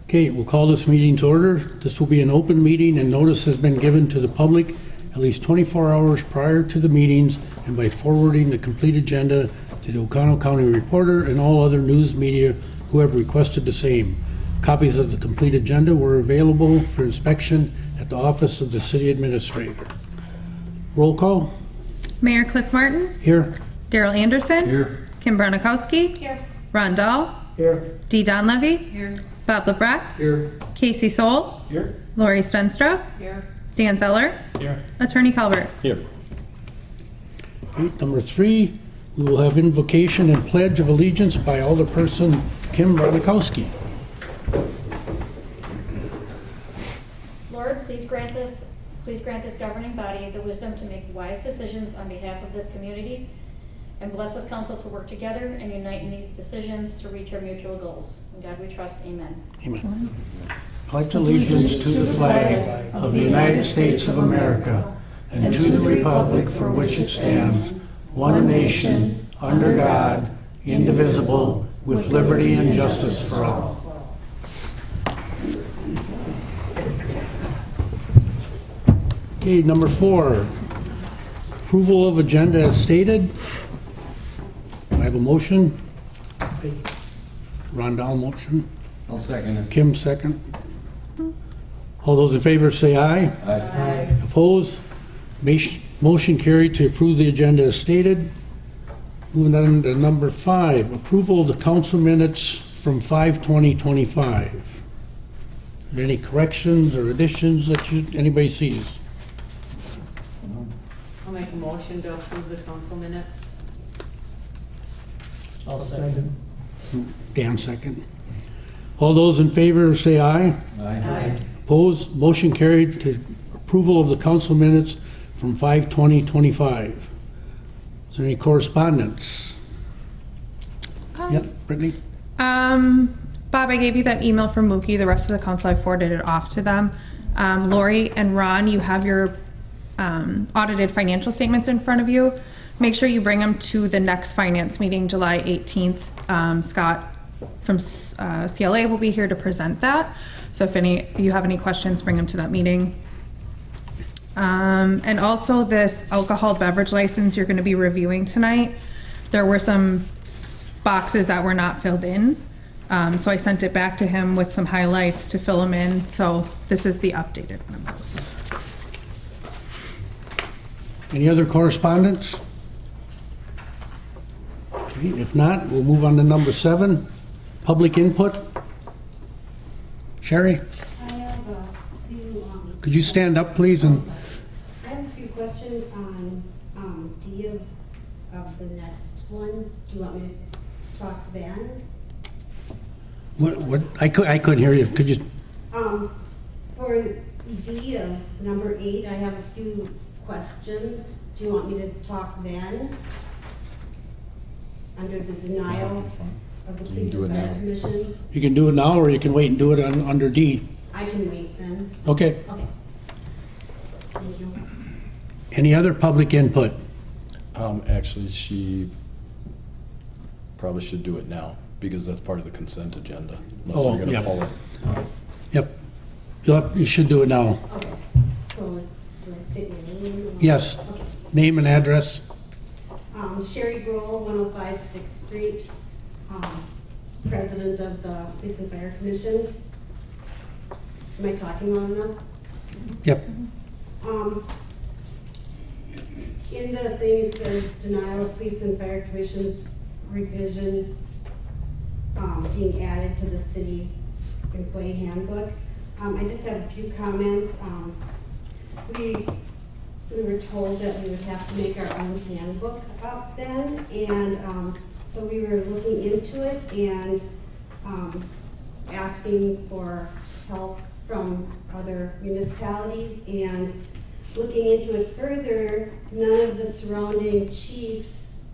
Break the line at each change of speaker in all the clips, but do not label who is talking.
Okay, we'll call this meeting to order. This will be an open meeting and notice has been given to the public at least 24 hours prior to the meetings and by forwarding the complete agenda to the Oconto County Reporter and all other news media who have requested the same. Copies of the complete agenda were available for inspection at the office of the city administrator. Roll call.
Mayor Cliff Martin.
Here.
Daryl Anderson.
Here.
Kim Branakowski. Here. Ron Dahl.
Here.
Dee Donlevy.
Here.
Bob LeBrecq.
Here.
Casey Soul.
Here.
Lori Stenstra.
Here.
Dan Zeller.
Here.
Attorney Calvert.
Here.
Okay, number 3, we will have invocation and pledge of allegiance by Alderperson Kim Branakowski.
Lord, please grant this governing body the wisdom to make wise decisions on behalf of this community, and bless this council to work together and unite in these decisions to reach our mutual goals. In God we trust, amen.
Amen. Pledge allegiance to the flag of the United States of America and to the republic for which it stands, one nation, under God, indivisible, with liberty and justice for all. Okay, number 4, approval of agenda as stated. Do I have a motion? Ron Dahl motion.
I'll second it.
Kim second. All those in favor say aye.
Aye.
Opposed? Motion carried to approve the agenda as stated. Moving on to number 5, approval of the council minutes from 5/20/25. Any corrections or additions that anybody sees?
I'll make a motion to approve the council minutes.
I'll second.
Dan second. All those in favor say aye.
Aye.
Opposed? Motion carried to approval of the council minutes from 5/20/25. Is there any correspondence? Yep, Brittany?
Bob, I gave you that email from Mookie. The rest of the council, I forwarded it off to them. Lori and Ron, you have your audited financial statements in front of you. Make sure you bring them to the next finance meeting, July 18th. Scott from CLA will be here to present that. So if you have any questions, bring them to that meeting. And also this alcohol beverage license you're going to be reviewing tonight. There were some boxes that were not filled in. So I sent it back to him with some highlights to fill them in. So this is the updated one of those.
Any other correspondence? Okay, if not, we'll move on to number 7, public input. Sherry,
I have a few,
could you stand up, please? And
I have a few questions on D of the next one. Do you want me to talk then?
what? I couldn't hear you. Could you?
For D of number 8, I have a few questions. Do you want me to talk then? Under the denial of the Police and Fire Commission?
You can do it now, or you can wait and do it under D.
I can wait then.
Okay.
Okay. Thank you.
Any other public input?
Actually, she probably should do it now, because that's part of the consent agenda, unless
Oh,
you're
yeah.
gonna pull it.
Yep. You should do it now.
Okay. So, do I state my name?
Yes.
Okay.
Name and address.
Sherry Grohl, 105 6th Street, President of the Police and Fire Commission. Am I talking long enough?
Yep.
In the thing, it says denial of Police and Fire Commission's revision being added to the city employee handbook. I just have a few comments. We were told that we would have to make our own handbook up then, and so we were looking into it and asking for help from other municipalities, and looking into it further, none of the surrounding chiefs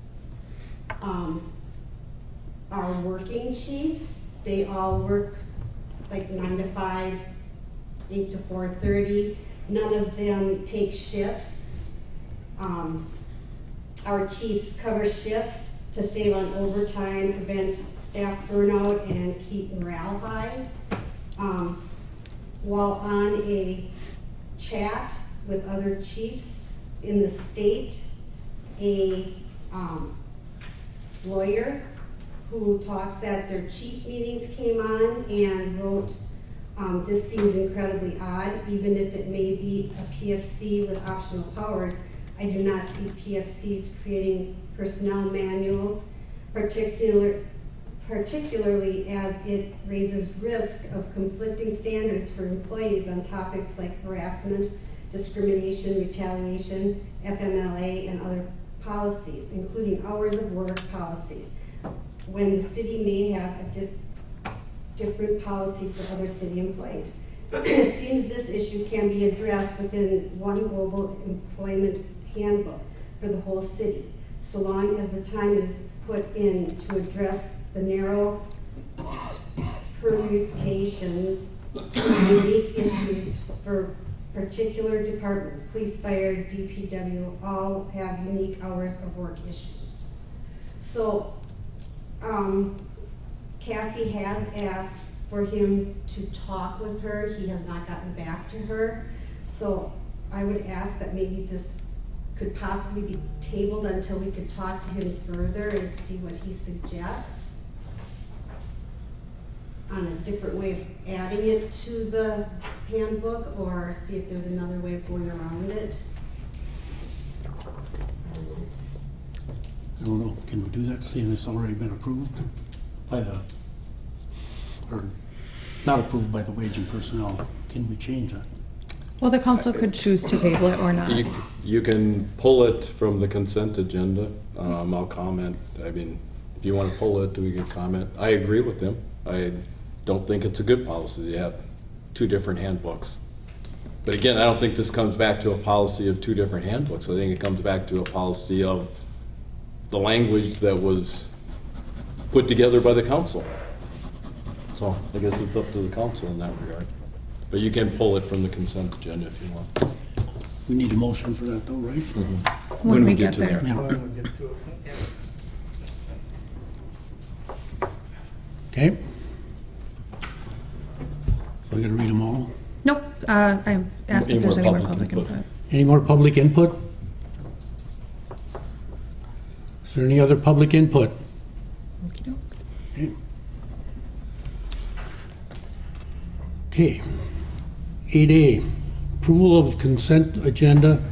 are working chiefs. They all work like 9 to 5, 8 to 4:30. None of them take shifts. Our chiefs cover shifts to save on overtime, prevent staff burnout, and keep morale high. While on a chat with other chiefs in the state, a lawyer who talks at their chief meetings came on and wrote, this seems incredibly odd, even if it may be a PFC with optional powers. I do not see PFCs creating personnel manuals, particularly as it raises risk of conflicting standards for employees on topics like harassment, discrimination, retaliation, FMLA, and other policies, including hours of work policies, when the city may have a different policy for other city employees. It seems this issue can be addressed within one global employment handbook for the whole city, so long as the time is put in to address the narrow permutations, unique issues for particular departments. Police, fire, DPW, all have unique hours of work issues. So, Cassie has asked for him to talk with her. He has not gotten back to her. So I would ask that maybe this could possibly be tabled until we could talk to him further and see what he suggests on a different way of adding it to the handbook, or see if there's another way of going around it.
I don't know, can we do that, seeing it's already been approved by the, or not approved by the Wage and Personnel? Can we change that?
Well, the council could choose to table it or not.
You can pull it from the consent agenda. I'll comment. I mean, if you want to pull it, we can comment. I agree with them. I don't think it's a good policy to have two different handbooks. But again, I don't think this comes back to a policy of two different handbooks. I think it comes back to a policy of the language that was put together by the council. So I guess it's up to the council in that regard. But you can pull it from the consent agenda if you want.
We need a motion for that though, right?
When we get there.
Yeah. Okay. So I gotta read them all.
Nope, I asked if there's any more public input.
Any more public input? Is there any other public input?
Okey-doke.
Okay. 8A, approval of consent agenda.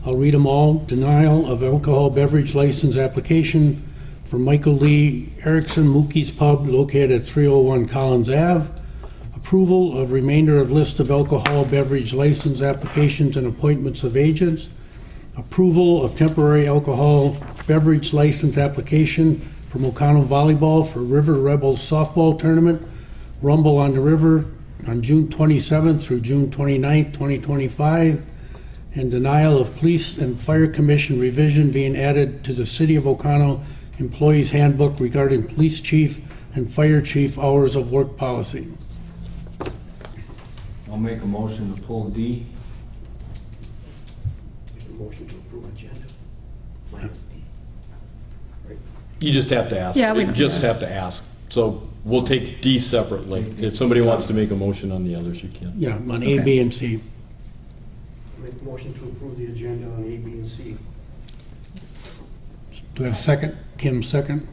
I'll read them all. Denial of alcohol beverage license application for Michael Lee Erickson Mookie's Pub located at 301 Collins Ave. Approval of remainder of list of alcohol beverage license applications and appointments of agents. Approval of temporary alcohol beverage license application for Mocano Volleyball for River Rebels Softball Tournament, Rumble on the River, on June 27th through June 29th, 2025, and denial of Police and Fire Commission revision being added to the City of Ocano Employees Handbook regarding Police Chief and Fire Chief hours of work policy.
I'll make a motion to pull D.
Motion to approve agenda. Minus D.
You just have to ask.
Yeah, we
You
don't
just
have
have to ask. So we'll take D separately. If somebody wants to make a motion on the others, you can.
Yeah, on A, B, and C.
Make a motion to approve the agenda on A, B, and C.
Do we have a second? Kim, second.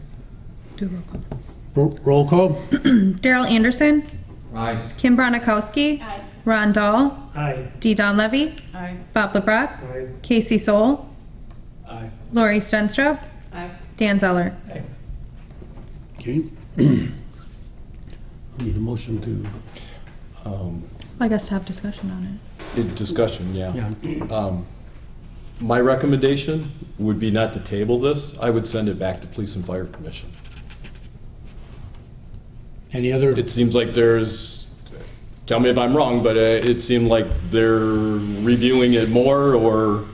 Do a roll call.
Roll call?
Daryl Anderson,
Aye.
Kim Bronikowski,
Aye.
Ron Dahl,
Aye.
Dee Don Levy,
Aye.
Bob LeBrecq,
Aye.
Casey Soul,
Aye.
Lori Stenstrup,
Aye.
Dan Zeller.
Okay. Need a motion to,
I guess to have discussion on
Discussion, yeah.
yeah.
My recommendation would be not to table this. I would send it back to Police and Fire Commission.
Any other,
It seems like there's, tell me if I'm wrong, but it seemed like they're reviewing it more or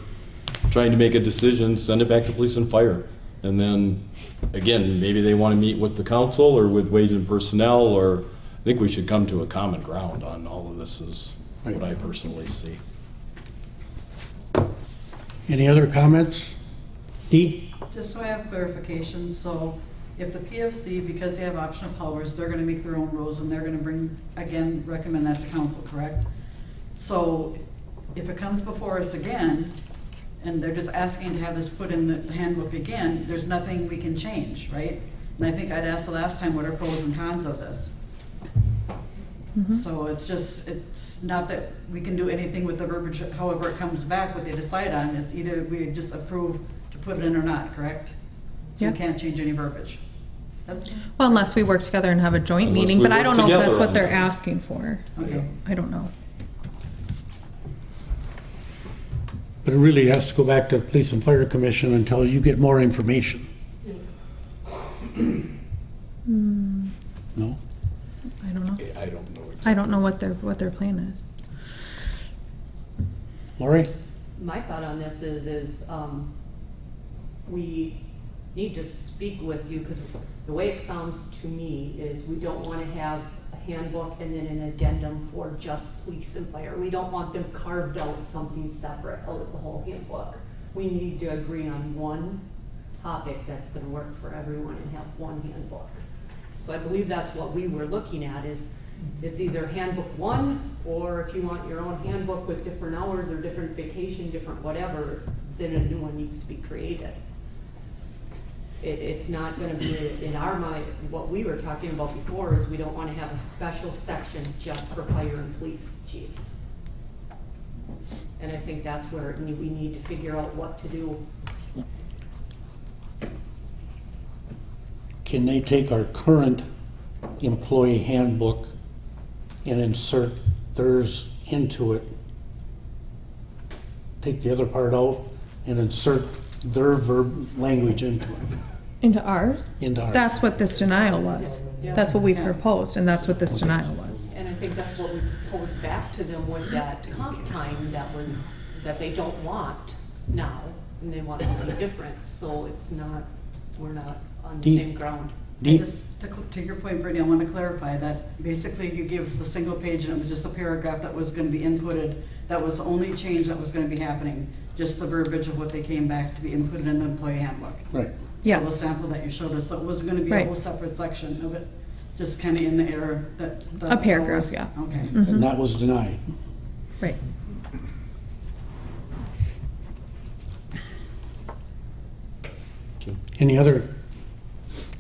trying to make a decision, send it back to Police and Fire. And then, again, maybe they want to meet with the council or with Wage and Personnel, or I think we should come to a common ground on all of this is what I personally see.
any other comments? Dee?
Just so I have clarification, so if the PFC, because they have optional powers, they're gonna make their own rules and they're gonna recommend that to council, correct? So if it comes before us again, and they're just asking to have this put in the handbook again, there's nothing we can change, right? And I think I'd asked the last time what are pros and cons of this. So it's not that we can do anything with the verbiage, however it comes back, what they decide on, it's either we just approve to put it in or not, correct? So
Yeah.
we can't change any verbiage.
Well, unless we work together and have a joint
Unless
meeting,
we
but I
work
don't know if
together
that's what
on
they're
it.
asking for.
Okay.
I don't know.
But it really has to go back to the Police and Fire Commission until you get more information. No?
I don't know.
I don't know.
I don't know what their plan is.
Lori?
My thought on this is, we need to speak with you, because the way it sounds to me is we don't want to have a handbook and then an addendum for just police and fire. We don't want them carved out something separate out of the whole handbook. We need to agree on one topic that's gonna work for everyone and have one handbook. So I believe that's what we were looking at, is it's either handbook one, or if you want your own handbook with different hours or different vacation, different whatever, then a new one needs to be created. It's not gonna be, in our mind, what we were talking about before is we don't wanna have a special section just for fire and police chief. And I think that's where we need to figure out what to do.
Can they take our current employee handbook and insert theirs into it? Take the other part out and insert their verb language into it,
Into ours?
into ours.
That's what this denial was.
Yeah.
That's what we
Yeah.
proposed, and that's what this denial was.
And I think that's what we proposed back to them with that comp time that they don't want now, and they want something different, so we're not on the
Dee-
same ground.
Dee-
To your point, Brittany, I want to clarify that basically you gave us the single page and it was just a paragraph that was going to be inputted. That was the only change that was going to be happening, just the verbiage of what they came back to be inputted in the employee handbook.
Right.
So
Yeah.
the sample that you showed us, so it wasn't going to be a
Right.
whole separate section of it, just kind of in the air that.
A paragraph, yeah.
Okay.
And that was denied.
Right.
Any other?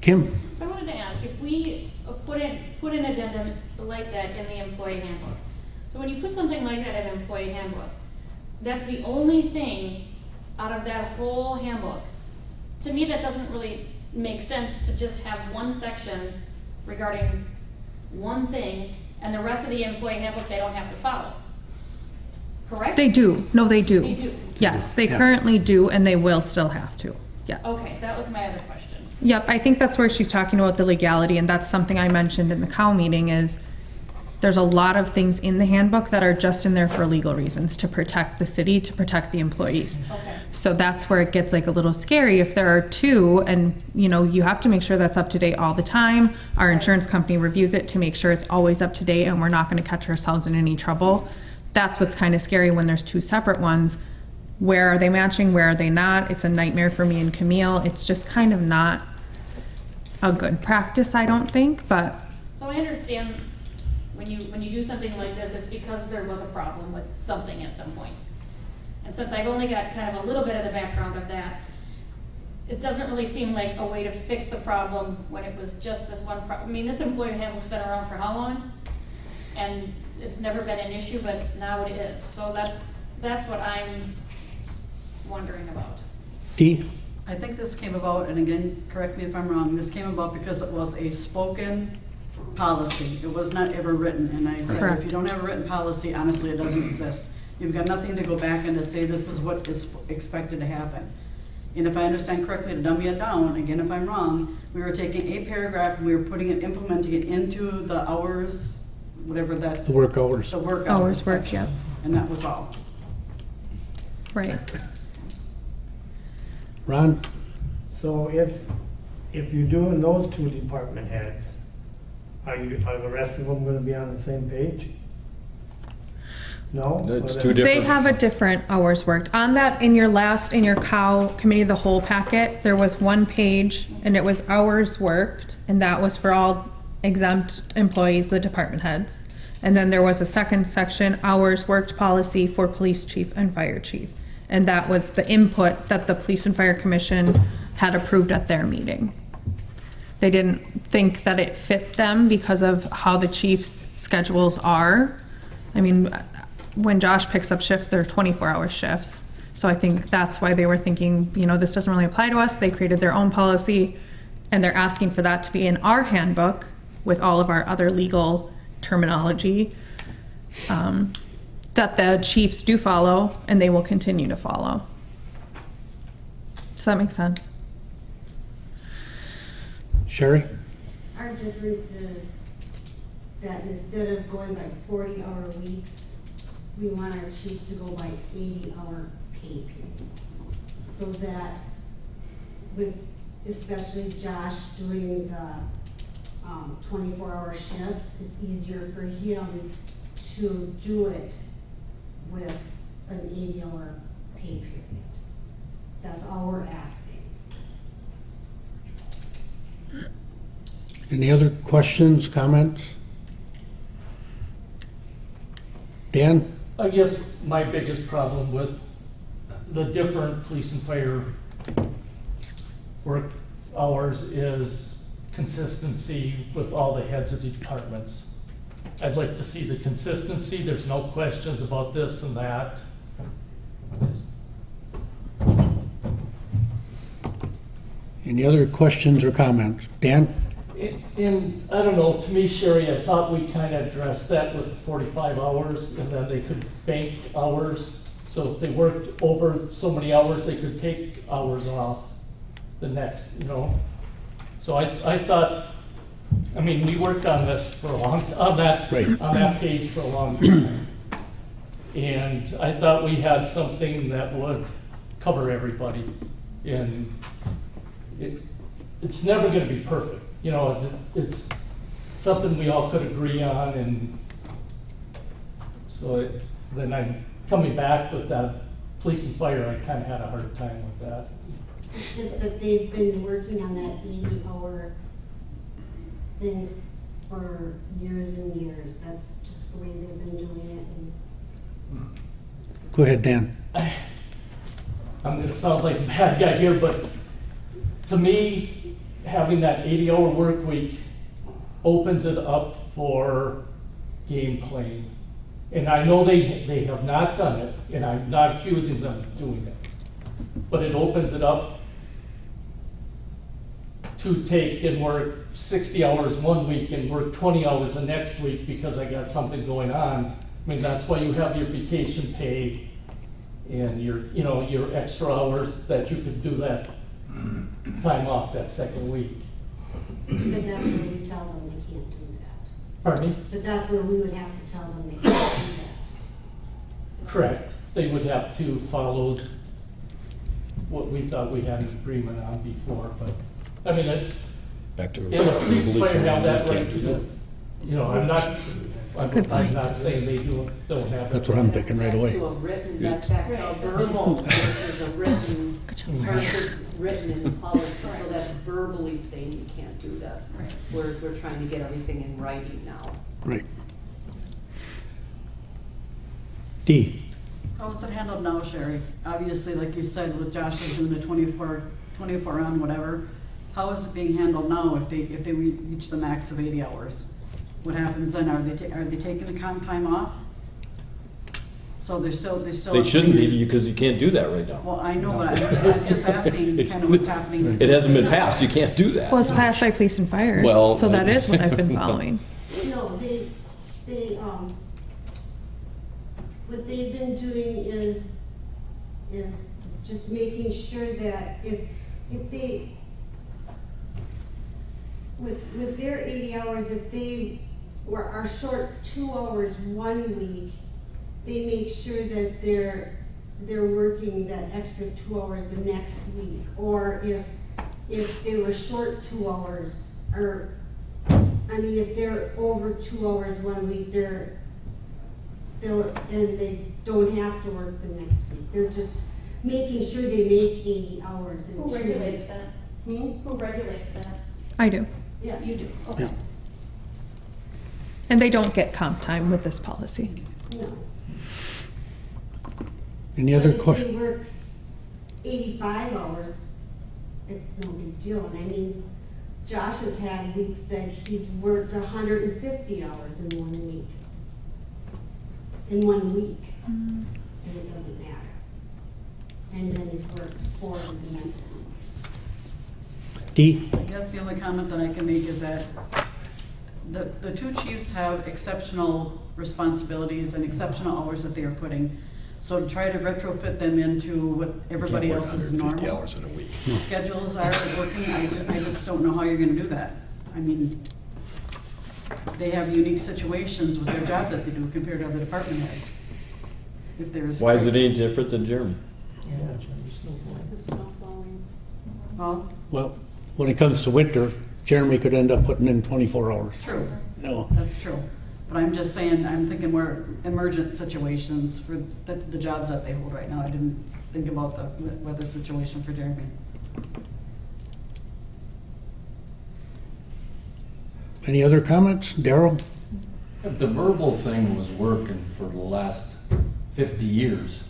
Kim?
I wanted to ask, if we put an addendum like that in the employee handbook, so when you put something like that in an employee handbook, that's the only thing out of that whole handbook. To me, that doesn't really make sense to just have one section regarding one thing, and the rest of the employee handbook they don't have to follow. Correct?
They do. No, they do.
They do.
Yes, they
Yeah.
currently do, and they will still have to. Yeah.
Okay, that was my other question.
Yep, I think that's where she's talking about the legality, and that's something I mentioned in the COW meeting is there's a lot of things in the handbook that are just in there for legal reasons, to protect the city, to protect the employees.
Okay.
So that's where it gets like a little scary if there are two, and you have to make sure that's up to date all the time. Our insurance company reviews it to make sure it's always up to date and we're not gonna catch ourselves in any trouble. That's what's kind of scary when there's two separate ones. Where are they matching? Where are they not? It's a nightmare for me and Camille. It's just kind of not a good practice, I don't think, but
So I understand when you do something like this, it's because there was a problem with something at some point. And since I've only got kind of a little bit of the background of that, it doesn't really seem like a way to fix the problem when it was just this one problem. I mean, this employee handbook's been around for how long? And it's never been an issue, but now it is. So that's what I'm wondering about.
Dee?
I think this came about, and again, correct me if I'm wrong, this came about because it was a spoken policy. It was not ever written, and I said,
Correct.
if you don't have a written policy, honestly, it doesn't exist. You've got nothing to go back and to say this is what is expected to happen. And if I understand correctly, to dummy it down, again, if I'm wrong, we were taking a paragraph and we were putting it, implementing it into the hours, whatever that,
The work hours.
the work
Hours
hours
worked,
section. And that was all.
right.
Ron?
So if you're doing those two department heads, are the rest of them gonna be on the same page? No?
It's
Well,
two
then-
They
different.
have a different hours worked. On that, in your cow committee of the whole packet, there was one page and it was hours worked, and that was for all exempt employees, the department heads. And then there was a second section, hours worked policy for police chief and fire chief. And that was the input that the police and fire commission had approved at their meeting. They didn't think that it fit them because of how the chief's schedules are. I mean, when Josh picks up shift, they're 24-hour shifts. So I think that's why they were thinking, this doesn't really apply to us. They created their own policy, and they're asking for that to be in our handbook with all of our other legal terminology that the chiefs do follow, and they will continue to follow. Does that make sense?
Sherry?
Our difference is that instead of going by 40-hour weeks, we want our chiefs to go by 80-hour pay periods. So that with, especially Josh doing the 24-hour shifts, it's easier for him to do it with an 80-hour pay period. That's all we're asking.
Any other questions, comments? Dan?
I guess my biggest problem with the different police and fire work hours is consistency with all the heads of the departments. I'd like to see the consistency. There's no questions about this and that.
Any other questions or comments? Dan?
And I don't know, to me, Sherry, I thought we kind of addressed that with 45 hours, and then they could bank hours. So if they worked over so many hours, they could take hours off the next, So I thought, we worked on this for a long, on that page for a long time. And I thought we had something that would cover everybody. And it's never gonna be perfect. It's something we all could agree on, and so then I'm coming back with that police and fire, I kind of had a hard time with that.
It's just that they've been working on that 80-hour thing for years and years. That's just the way they've been doing it. And
Go ahead, Dan.
I'm gonna sound like a bad guy here, but to me, having that 80-hour work week opens it up for game playing. And I know they have not done it, and I'm not accusing them of doing it. But it opens it up to take and work 60 hours one week and work 20 hours the next week because I got something going on. That's why you have your vacation pay and your extra hours that you could do that time off that second week.
But that's where we tell them they can't do that.
Pardon me?
But that's where we would have to tell them they can't do that.
Correct. They would have to follow what we thought we had an agreement on before, but,
Back to.
and the police and fire have that right to do. I'm not saying they don't have that.
That's what I'm thinking right away.
To a written, that's back to a verbal versus a written, versus written in the policy, so that's verbally saying you can't do this. Whereas we're trying to get everything in writing now.
Right. D?
How is it handled now, Sherry? Obviously, like you said, with Josh doing the 24 on whatever, how is it being handled now if they reach the max of 80 hours? What happens then? Are they taking account time off? So they're still.
They shouldn't be, because you can't do that right now.
Well, I know, but I'm just asking kind of what's happening.
It hasn't been passed, you can't do that.
Well, it's passed by police and fire,
Well,
so that is what I've been following.
No, what they've been doing is just making sure that if they, with their 80 hours, if they are short 2 hours one week, they make sure that they're working that extra 2 hours the next week. Or if they were short 2 hours, or, if they're over 2 hours one week, and they don't have to work the next week. They're just making sure they make 80 hours in 2
Who
weeks.
regulates that?
Hmm?
Who regulates that?
I do.
Yeah.
You do, okay.
Yeah.
And they don't get comp time with this policy.
No.
Any other
But if
questions?
they work 85 hours, it's no big deal. And I mean, Josh has had weeks that he's worked 150 hours in 1 week. In 1 week. And it doesn't matter. And then he's worked 4 the next week.
Dee?
I guess the only comment that I can make is that the two chiefs have exceptional responsibilities and exceptional hours that they are putting. So to try to retrofit them into what everybody else's normal
hours in a week.
schedules are working, I just don't know how you're gonna do that. I mean, they have unique situations with their job that they do compared to other department heads. If there's.
Why is it any different than Jeremy?
The snow blowing.
Well,
Well, when it comes to winter, Jeremy could end up putting in 24 hours.
true.
No.
That's true. But I'm just saying, I'm thinking more emergent situations for the jobs that they hold right now. I didn't think about the weather situation for Jeremy.
Any other comments? Daryl?
If the verbal thing was working for the last 50 years,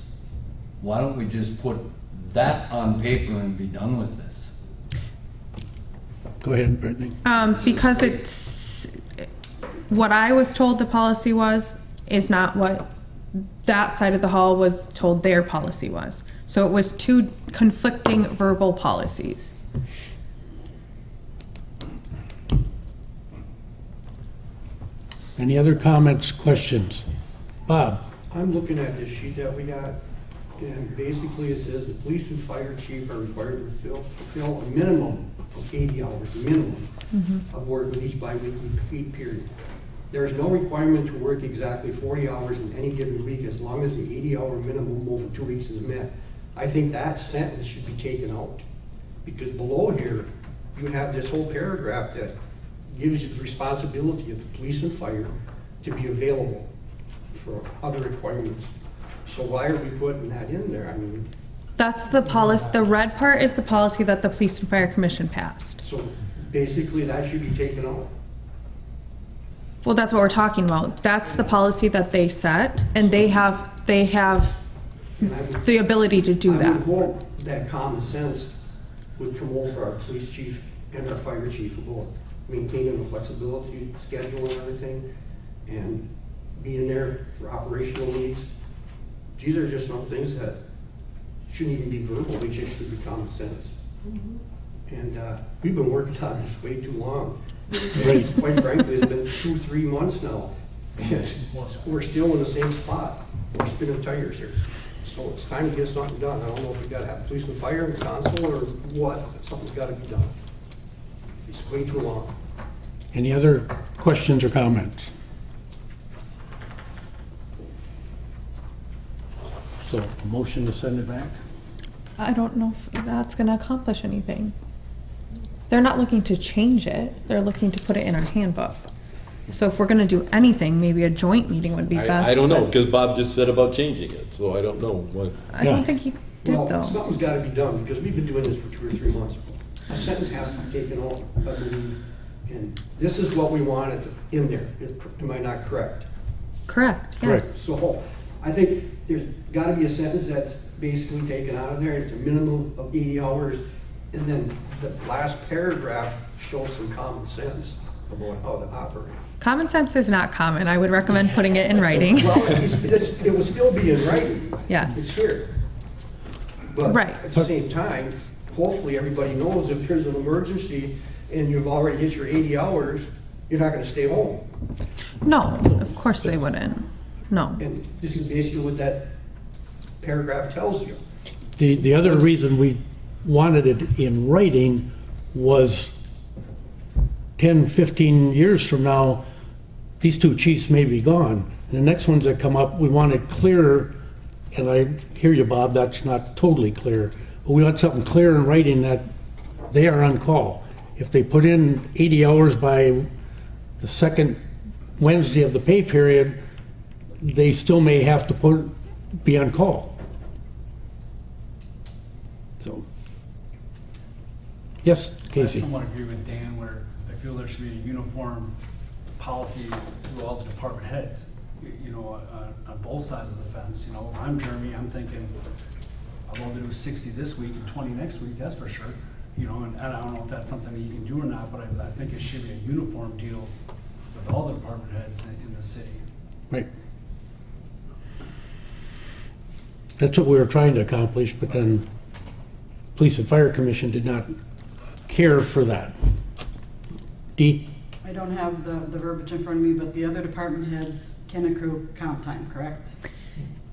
why don't we just put that on paper and be done with this?
Go ahead, Brittany.
Because it's, what I was told the policy was, is not what that side of the hall was told their policy was. So it was two conflicting verbal policies.
Any other comments, questions? Bob?
I'm looking at this sheet that we got, and basically it says the police and fire chief are required to fulfill a minimum of 80 hours, minimum of work with each biweekly pay period. There is no requirement to work exactly 40 hours in any given week as long as the 80-hour minimum over 2 weeks is met. I think that sentence should be taken out, because below here, you have this whole paragraph that gives you the responsibility of the police and fire to be available for other requirements. So why are we putting that in there? I mean,
That's the policy, the red part is the policy that the Police and Fire Commission passed.
so basically that should be taken out.
Well, that's what we're talking about. That's the policy that they set, and they have
And I would-
the ability to do
I
that.
would hope that common sense would come over our police chief and our fire chief about maintaining the flexibility, schedule and everything, and being there for operational needs. These are just some things that shouldn't even be verbal, they just should be common sense. And we've been working on this way too long.
Right.
Quite frankly, it's been 2-3 months now, and we're still in the same spot. We're spinning tires here. So it's time to get something done. I don't know if we gotta have police and fire and council or what, but something's gotta be done. It's way too long.
Any other questions or comments? So, a motion to send it back?
I don't know if that's gonna accomplish anything. They're not looking to change it, they're looking to put it in our handbook. So if we're gonna do anything, maybe a joint meeting would be best.
I don't know,
but
because Bob just said about changing it, so I don't know what.
I don't
Yeah.
think he did
Well,
though.
something's gotta be done, because we've been doing this for 2 or 3 months. A sentence has to be taken out, I believe, and this is what we wanted in there. Am I not correct?
Correct,
Correct.
yes.
So I think there's gotta be a sentence that's basically taken out of there. It's a minimum of 80 hours. And then the last paragraph shows some common sense about how to operate.
Common sense is not common. I would recommend putting it in writing.
Well, it will still be in writing.
Yes.
It's here. But
Right.
at the same time, hopefully everybody knows if there's an emergency and you've already hit your 80 hours, you're not gonna stay home.
No, of course they wouldn't. No.
And this is basically what that paragraph tells you.
The other reason we wanted it in writing was 10, 15 years from now, these two chiefs may be gone. And the next ones that come up, we want it clearer, and I hear you, Bob, that's not totally clear. But we want something clear in writing that they are on call. If they put in 80 hours by the second Wednesday of the pay period, they still may have to be on call. So, yes,
I
Casey?
somewhat agree with Dan where I feel there should be a uniform policy through all the department heads, you know, on both sides of the fence. You know, if I'm Jeremy, I'm thinking, I'll go do 60 this week and 20 next week, that's for sure. You know, and I don't know if that's something that you can do or not, but I think it should be a uniform deal with all the department heads in the city.
Right. That's what we were trying to accomplish, but then Police and Fire Commission did not care for that. Dee?
I don't have the verbiage in front of me, but the other department heads can accrue comp time, correct?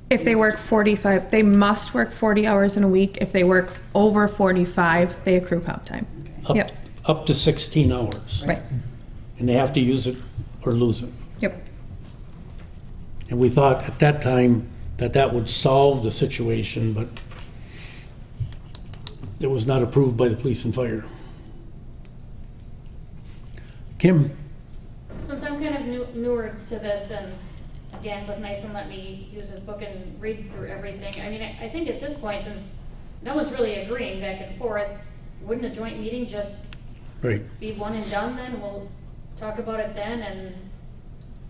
If they work 45, they must work 40 hours in a week. If they work over 45, they accrue comp time.
Up-
Yep.
Up to 16 hours.
Right.
And they have to use it or lose it.
Yep.
And we thought at that time that that would solve the situation, but it was not approved by the police and fire. Kim?
Since I'm kind of newer to this, and Dan was nice and let me use his book and read through everything, I mean, I think at this point, since no one's really agreeing back and forth, wouldn't a joint meeting just
Right.
be one and done then? We'll talk about it then, and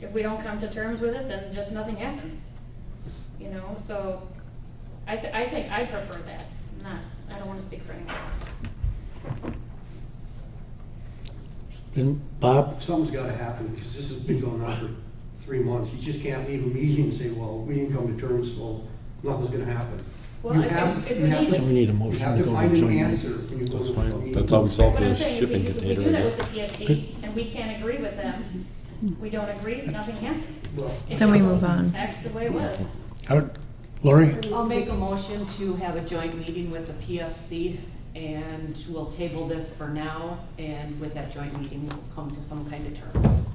if we don't come to terms with it, then just nothing happens. You know, so I think I prefer that. I don't want to speak for anyone else.
Then Bob?
Something's gotta happen, because this has been going on for 3 months. You just can't leave a meeting and say, well, we didn't come to terms, well, nothing's gonna happen.
Well,
You
if
have-
we
you have
need-
to-
We need a
You
motion
have
to
to
go
find
to
an
joint
answer
meeting.
when you go
That's
to a
fine.
meeting.
That's how we solve
But
the
I'm saying,
shipping
if
container.
we do that
right
with the PFC, and we can't agree with them, we don't agree, nothing happens.
Well,
Then we move on.
That's the way it was.
Lori?
I'll make a motion to have a joint meeting with the PFC, and we'll table this for now, and with that joint meeting, we'll come to some kind of terms.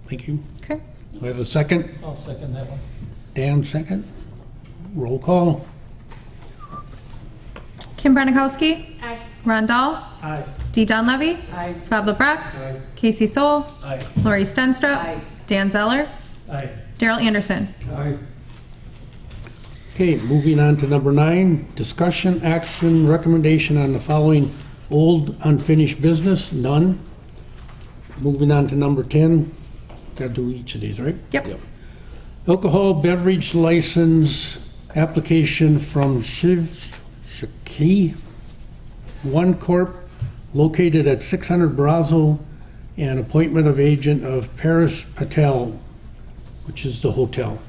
Thank you.
Okay.
Do I have a second?
I'll second that one.
Dan, second. Roll call.
Kim Branakowski,
Aye.
Ron Dahl,
Aye.
Dee Donlevy,
I,
Bob LeBrecq,
Aye.
Casey Soul,
Aye.
Lori Stenstrup,
Aye.
Dan Zeller,
Aye.
Daryl Anderson.
Aye.
Okay, moving on to number 9, discussion, action, recommendation on the following old unfinished business, none. Moving on to number 10, gotta do each of these, right?
Yep.
Alcohol beverage license application from Shiv Shaki One Corp. Located at 600 Brazo, and appointment of agent of Paris Patel, which is the hotel.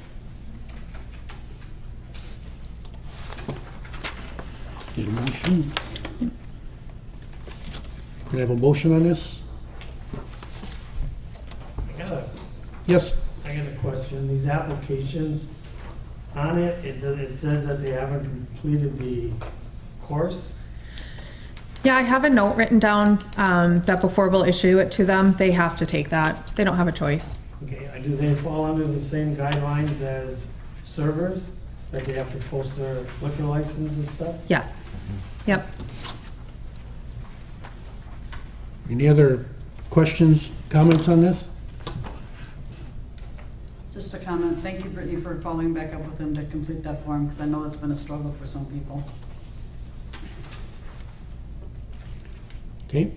Need a motion? Can I have a motion on this? Yes?
I got a question. These applications, on it, it says that they haven't completed the course.
Yeah, I have a note written down that before we'll issue it to them, they have to take that. They don't have a choice.
Okay, do they fall under the same guidelines as servers? Like they have to post their liquor license and stuff?
Yes. Yep.
Any other questions, comments on this?
just a comment, thank you Brittany for following back up with them to complete that form, because I know it's been a struggle for some people.
Okay.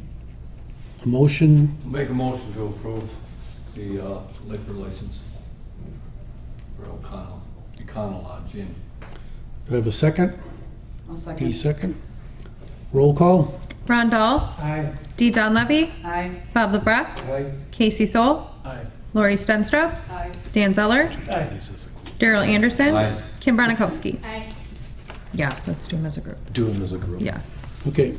A motion,
Make a motion to approve the liquor license for Econo Lodge Inn.
do I have a second?
I'll
Dee,
second.
second. Roll call?
Ron Dahl,
Aye.
Dee Donlevy,
Aye.
Bob LeBrecq,
Aye.
Casey Soul,
Aye.
Lori Stenstrup,
Aye.
Dan Zeller,
Aye.
Daryl Anderson,
Aye.
Kim Branakowski.
Aye.
Yeah, let's do them as a group.
Do them as a group.
Yeah.
Okay.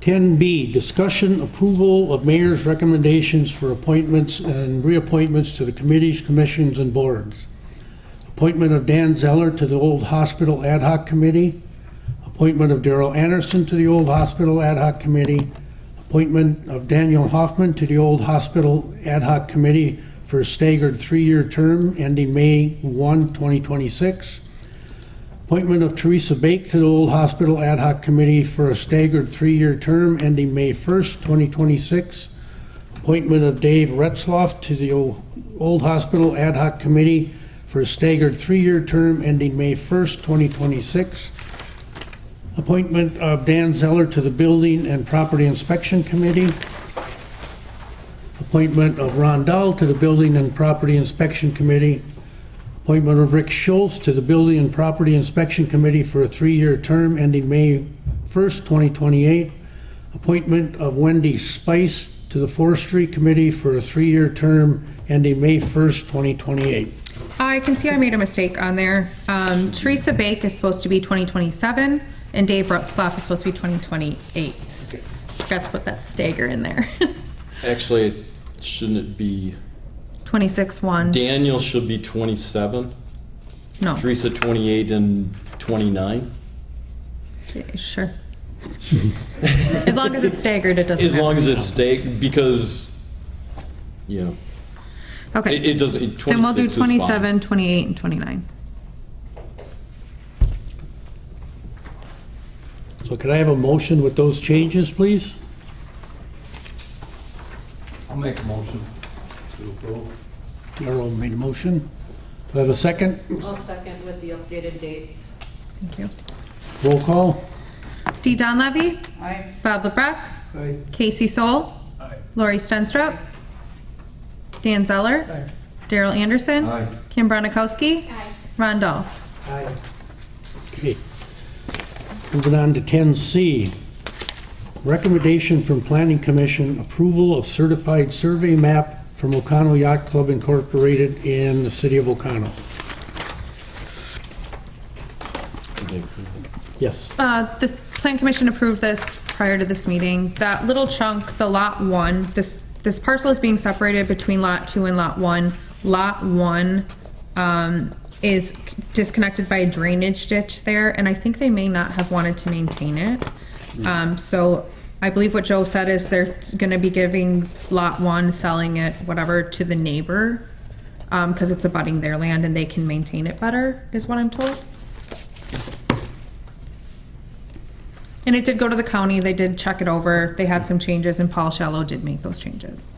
10B, discussion approval of mayor's recommendations for appointments and reappointments to the committees, commissions, and boards. Appointment of Dan Zeller to the Old Hospital Ad Hoc Committee. Appointment of Daryl Anderson to the Old Hospital Ad Hoc Committee. Appointment of Daniel Hoffman to the Old Hospital Ad Hoc Committee for a staggered 3-year term ending May 1, 2026. Appointment of Teresa Bake to the Old Hospital Ad Hoc Committee for a staggered 3-year term ending May 1st, 2026. Appointment of Dave Retzloff to the Old Hospital Ad Hoc Committee for a staggered 3-year term ending May 1st, 2026. Appointment of Dan Zeller to the Building and Property Inspection Committee. Appointment of Ron Dahl to the Building and Property Inspection Committee. Appointment of Rick Schultz to the Building and Property Inspection Committee for a 3-year term ending May 1st, 2028. Appointment of Wendy Spice to the Forestry Committee for a 3-year term ending May 1st, 2028.
I can see I made a mistake on there. Teresa Bake is supposed to be 2027, and Dave Rutzlaff is supposed to be 2028. Forgot to put that stagger in there.
Actually, shouldn't it be,
26-1.
Daniel should be 27,
No.
Teresa 28 and 29?
Okay, sure. As long as it's staggered, it doesn't
As
matter.
long as it's stayed, because, yeah.
Okay.
It doesn't, 26
Then we'll do
is fine.
27, 28, and 29.
So could I have a motion with those changes, please?
I'll make a motion to approve.
Darrell made a motion. Do I have a second?
I'll second with the updated dates.
Thank you.
Roll call.
Dee Donlevy,
Aye.
Bob LeBrecq,
Aye.
Casey Soul,
Aye.
Lori Stenstrup, Dan Zeller,
Aye.
Daryl Anderson,
Aye.
Kim Bronikowski,
Aye.
Ron Dahl.
Aye.
Okay. Moving on to 10C. Recommendation from Planning Commission, approval of certified survey map from Ocano Yacht Club Incorporated in the city of Ocano. Yes.
The Plan Commission approved this prior to this meeting. That little chunk, the Lot 1, this parcel is being separated between Lot 2 and Lot 1. Lot 1 is disconnected by a drainage ditch there, and I think they may not have wanted to maintain it. So I believe what Joe said is they're gonna be giving Lot 1, selling it, whatever, to the neighbor, because it's abutting their land and they can maintain it better, is what I'm told. And it did go to the county, they did check it over, they had some changes, and Paul Shallow did make those changes.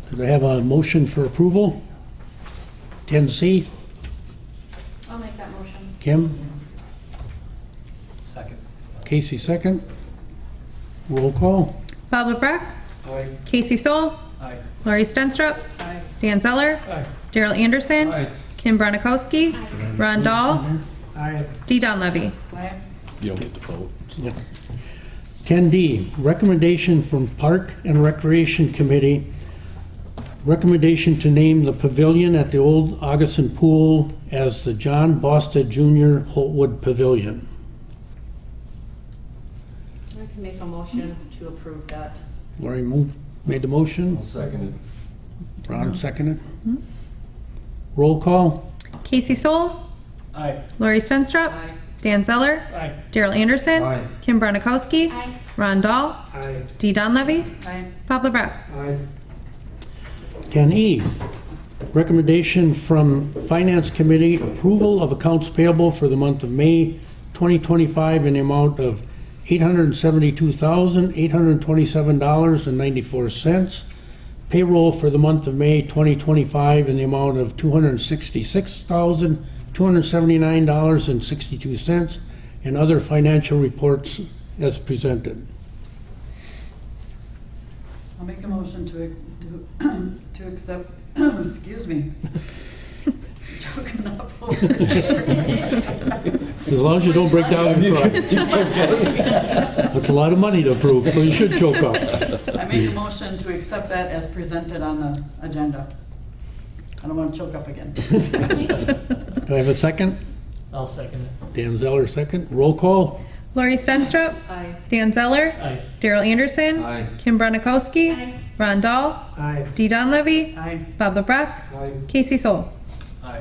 Could I have a motion for approval? 10C,
I'll make that motion.
Kim,
Second.
Casey second. Roll call.
Bob LeBrecq,
Aye.
Casey Soul,
Aye.
Laurie Stenstrup,
Aye.
Dan Zeller,
Aye.
Daryl Anderson,
Aye.
Kim Bronikowski, Ron Dahl,
Aye.
Dee Donlevy.
Aye.
You don't get to vote.
10D, recommendation from Park and Recreation Committee. Recommendation to name the pavilion at the old Augustin Pool as the John Bosta Jr. Holtwood Pavilion.
I can make a motion to approve that.
Lori made the motion.
I'll second
Ron seconded. Roll call.
Casey Soul,
Aye.
Laurie Stenstrup,
Aye.
Dan Zeller,
Aye.
Daryl Anderson,
Aye.
Kim Bronikowski,
Aye.
Ron Dahl,
Aye.
Dee Donlevy,
Aye.
Bob LeBrecq.
Aye.
10E, recommendation from Finance Committee, approval of accounts payable for the month of May 2025 in the amount of $872,827.94. Payroll for the month of May 2025 in the amount of $266,279.62, and other financial reports as presented.
I'll make a motion to accept, excuse me. Choking up over here.
As long as you don't break down and cry. That's a lot of money to approve, so you should choke up.
I make a motion to accept that as presented on the agenda. I don't want to choke up again.
Do I have a second?
I'll second it.
Dan Zeller, second. Roll call.
Laurie Stenstrup,
Aye.
Dan Zeller,
Aye.
Daryl Anderson,
Aye.
Kim Bronikowski,
Aye.
Ron Dahl,
Aye.
Dee Donlevy,
Aye.
Bob LeBrecq,
Aye.
Casey Soul.
Aye.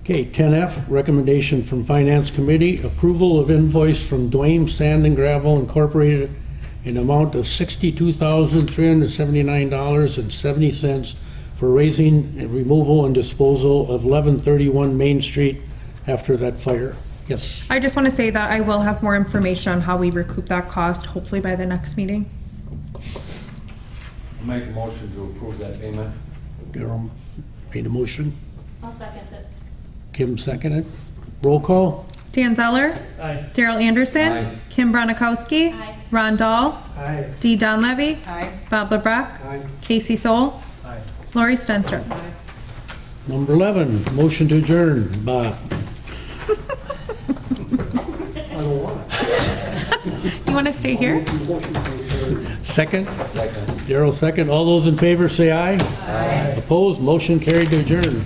Okay, 10F, recommendation from Finance Committee, approval of invoice from Dwayne Sand and Gravel Incorporated in amount of $62,379.70 for raising and removal and disposal of 1131 Main Street after that fire. Yes.
I just want to say that I will have more information on how we recoup that cost, hopefully by the next meeting.
Make a motion to approve that payment.
Daryl made a motion.
I'll second it.
Kim seconded. Roll call?
Dan Zeller,
Aye.
Daryl Anderson,
Aye.
Kim Bronikowski,
Aye.
Ron Dahl,
Aye.
Dee Donlevy,
Aye.
Bob LeBrecq,
Aye.
Casey Soul,
Aye.
Lori Stenstrup.
Number 11, motion to adjourn. Bob?
I don't want it.
You want to stay here?
Motion to adjourn.
Second?
Second.
Daryl second. All those in favor say aye. Aye. Opposed? Motion carried to adjourn.